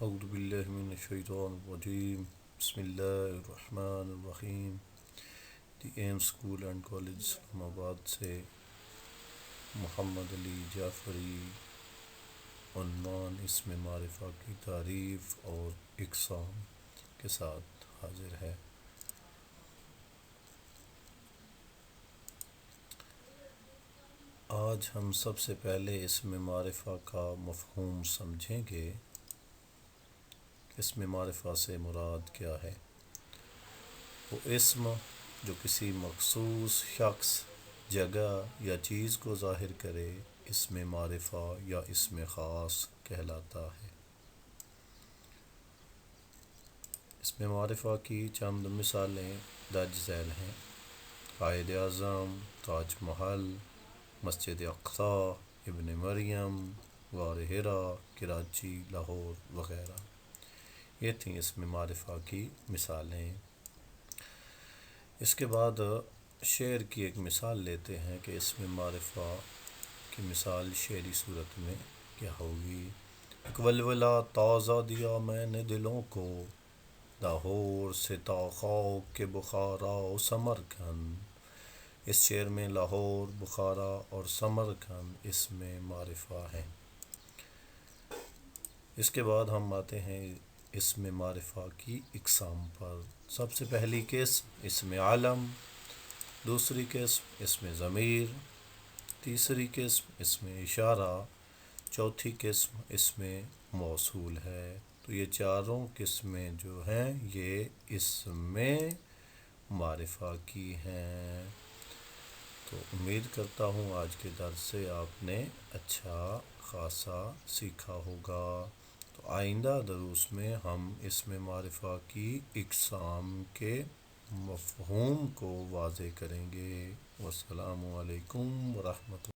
اعوذ باللہ من الشیطان الرجیم بسم اللہ الرحمن الرحیم دی ایم اسکول اینڈ کالج اسلام آباد سے محمد علی جعفری عنوان اسم معرفہ کی تعریف اور اقسام کے ساتھ حاضر ہے۔ آج ہم سب سے پہلے اسم معرفہ کا مفہوم سمجھیں گے۔ اسم معرفہ سے مراد کیا ہے؟ وہ اسم جو کسی مخصوص شخص، جگہ یا چیز کو ظاہر کرے اسم معرفہ یا اسم خاص کہلاتا ہے۔ اسم معرفہ کی چند مثالیں درج ذیل ہیں: قائد اعظم، تاج محل، مسجد اقصی، ابن مریم، غار حرا، کراچی، لاہور وغیرہ۔ یہ تھیں اسم معرفہ کی مثالیں۔ اس کے بعد شعر کی ایک مثال لیتے ہیں کہ اسم معرفہ کی مثال شعری صورت میں کیا ہوگی۔ ایک ولولہ تازہ دیا میں نے دلوں کو، لاہور سے تا خاک کے بخارا و سمرقند۔ اس شعر میں لاہور، بخارا اور سمرقند اسم معرفہ ہیں۔ اس کے بعد ہم آتے ہیں اسم معرفہ کی اقسام پر۔ سب سے پہلی قسم اسم علم، دوسری قسم اسم ضمیر، تیسری قسم اسم اشارہ، چوتھی قسم اسم موصول ہے۔ تو یہ چاروں قسمیں جو ہیں یہ اسم معرفہ کی ہیں۔ تو امید کرتا ہوں آج کے درس سے آپ نے اچھا خاصا سیکھا ہوگا۔ تو آئندہ دروس میں ہم اسم معرفہ کی اقسام کے مفہوم کو واضح کریں گے۔ والسلام علیکم ورحمۃ اللہ۔